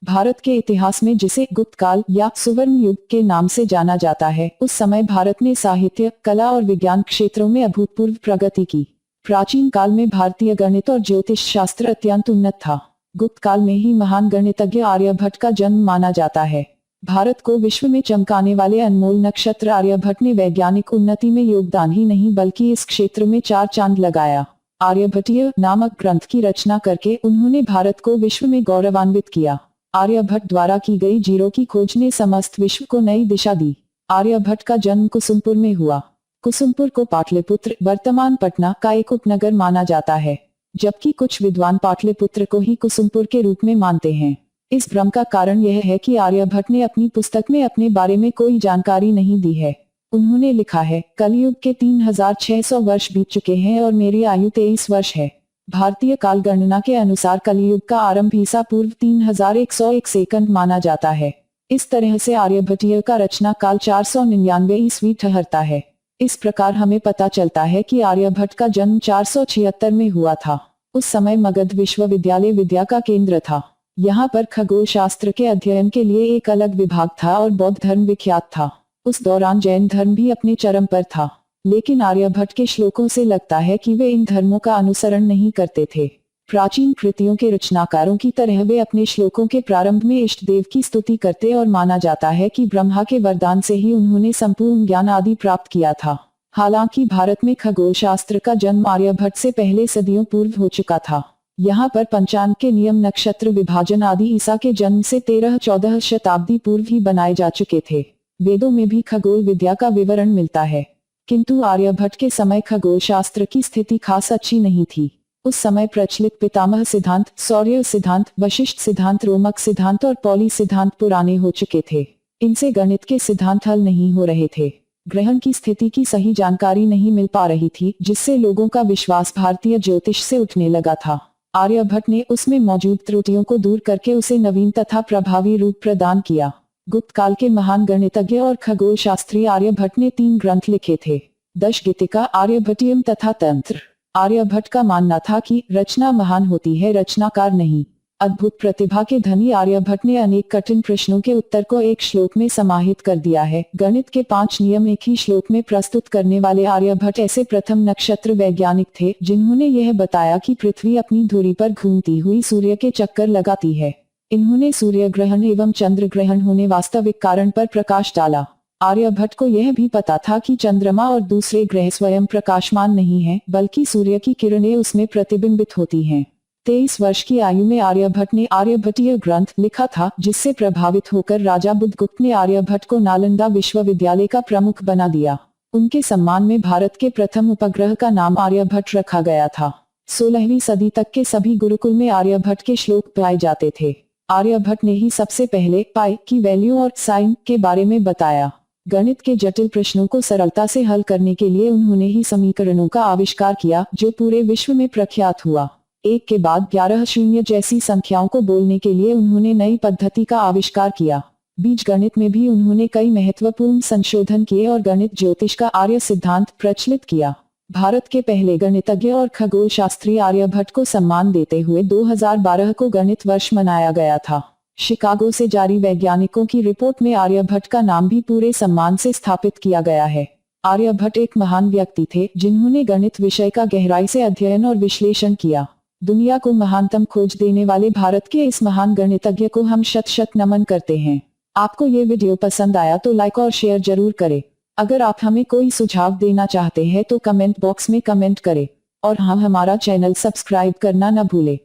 भारत के इतिहास में जिसे गुप्त काल या सुवर्ण युग के नाम से जाना जाता है, उस समय भारत ने साहित्य, कला और विज्ञान क्षेत्रों में अभूतपूर्व प्रगति की। प्राचीन काल में भारतीय गणित और ज्योतिष शास्त्र अत्यंत उन्नत था। गुप्त काल में ही महान गणितज्ञ आर्यभट्ट का जन्म माना जाता है। भारत को विश्व में चमकाने वाले अनमोल नक्षत्र आर्यभट्ट ने वैज्ञानिक उन्नति में योगदान ही नहीं बल्कि इस क्षेत्र में 4 चांद लगाया। आर्यभट्टीय नामक ग्रंथ की रचना करके उन्होंने भारत को विश्व में गौरवान्वित किया। आर्यभट्ट द्वारा की गई जीरो की खोज ने समस्त विश्व को नई दिशा दी। आर्यभट्ट का जन्म कुसुमपुर में हुआ। कुसुमपुर को पाटलिपुत्र वर्तमान पटना का एक उपनगर माना जाता है, जबकि कुछ विद्वान पाटलिपुत्र को ही कुसुमपुर के रूप में मानते हैं। इस भ्रम का कारण यह है कि आर्यभट्ट ने अपनी पुस्तक में अपने बारे में कोई जानकारी नहीं दी है। उन्होंने लिखा है, कलयुग के 3600 वर्ष बीत चुके हैं और मेरी आयु 23 वर्ष है। भारतीय काल गणना के अनुसार कलयुग का आरंभ ईसा पूर्व 3101 सेकंड माना जाता है। इस तरह से आर्यभट्टीय का रचना काल 499 ईस्वी ठहरता है। इस प्रकार हमें पता चलता है कि आर्यभट्ट का जन्म 476 में हुआ था। उस समय मगध विश्वविद्यालय विद्या का केंद्र था। यहाँ पर खगोल शास्त्र के अध्ययन के लिए एक अलग विभाग था और बौद्ध धर्म विख्यात था। उस दौरान जैन धर्म भी अपने चरम पर था, लेकिन आर्यभट्ट के श्लोकों से लगता है कि वे इन धर्मों का अनुसरण नहीं करते थे। प्राचीन कृतियों के रचनाकारों की तरह वे अपने श्लोकों के प्रारंभ में इष्ट देव की स्तुति करते और माना जाता है कि ब्रह्मा के वरदान से ही उन्होंने संपूर्ण ज्ञान आदि प्राप्त किया था। हालांकि भारत में खगोल शास्त्र का जन्म आर्यभट्ट से पहले सदियों पूर्व हो चुका था। यहाँ पर पंचांग के नियम, नक्षत्र विभाजन आदि ईसा के जन्म से 13-14 शताब्दी पूर्व ही बनाए जा चुके थे। वेदों में भी खगोल विद्या का विवरण मिलता है, किंतु आर्यभट्ट के समय खगोल शास्त्र की स्थिति खास अच्छी नहीं थी। उस समय प्रचलित पितामह सिद्धांत, सौर्य सिद्धांत, वशिष्ठ सिद्धांत, रोमक सिद्धांत और पॉली सिद्धांत पुराने हो चुके थे। इनसे गणित के सिद्धांत हल नहीं हो रहे थे। ग्रहण की स्थिति की सही जानकारी नहीं मिल पा रही थी, जिससे लोगों का विश्वास भारतीय ज्योतिष से उठने लगा था। आर्यभट्ट ने उसमें मौजूद त्रुटियों को दूर करके उसे नवीन तथा प्रभावी रूप प्रदान किया। गुप्त काल के महान गणितज्ञ और खगोल शास्त्री आर्यभट्ट ने 3 ग्रंथ लिखे थे, दशगीतिका, आर्यभट्टियम तथा तंत्र। आर्यभट्ट का मानना था कि रचना महान होती है, रचनाकार नहीं। अद्भुत प्रतिभा के धनी आर्यभट्ट ने अनेक कठिन प्रश्नों के उत्तर को एक श्लोक में समाहित कर दिया है। गणित के 5 नियम एक ही श्लोक में प्रस्तुत करने वाले आर्यभट्ट ऐसे प्रथम नक्षत्र वैज्ञानिक थे जिन्होंने यह बताया कि पृथ्वी अपनी धुरी पर घूमती हुई सूर्य के चक्कर लगाती है। इन्होंने सूर्य ग्रहण एवं चंद्र ग्रहण होने वास्तविक कारण पर प्रकाश डाला। आर्यभट्ट को यह भी पता था कि चंद्रमा और दूसरे ग्रह स्वयं प्रकाशमान नहीं हैं, बल्कि सूर्य की किरणें उसमें प्रतिबिंबित होती हैं। 23 वर्ष की आयु में आर्यभट्ट ने आर्यभट्टीय ग्रंथ लिखा था, जिससे प्रभावित होकर राजा बुद्धगुप्त ने आर्यभट्ट को नालंदा विश्वविद्यालय का प्रमुख बना दिया। उनके सम्मान में भारत के प्रथम उपग्रह का नाम आर्यभट्ट रखा गया था। 16वीं सदी तक के सभी गुरुकुल में आर्यभट्ट के श्लोक पाए जाते थे। आर्यभट्ट ने ही सबसे पहले पाई की वैल्यू और साइन के बारे में बताया। गणित के जटिल प्रश्नों को सरलता से हल करने के लिए उन्होंने ही समीकरणों का आविष्कार किया, जो पूरे विश्व में प्रख्यात हुआ। 1 के बाद 11 शून्य जैसी संख्याओं को बोलने के लिए उन्होंने नई पद्धति का आविष्कार किया। बीजगणित में भी उन्होंने कई महत्वपूर्ण संशोधन किए और गणित ज्योतिष का आर्य सिद्धांत प्रचलित किया। भारत के पहले गणितज्ञ और खगोल शास्त्री आर्यभट्ट को सम्मान देते हुए 2012 को गणित वर्ष मनाया गया था। शिकागो से जारी वैज्ञानिकों की रिपोर्ट में आर्यभट्ट का नाम भी पूरे सम्मान से स्थापित किया गया है। आर्यभट्ट एक महान व्यक्ति थे, जिन्होंने गणित विषय का गहराई से अध्ययन और विश्लेषण किया। दुनिया को महानतम खोज देने वाले भारत के इस महान गणितज्ञ को हम शत-शत नमन करते हैं। आपको ये वीडियो पसंद आया तो लाइक और शेयर जरूर करें। अगर आप हमें कोई सुझाव देना चाहते हैं तो कमेंट बॉक्स में कमेंट करें और हाँ, हमारा चैनल सब्सक्राइब करना न भूलें।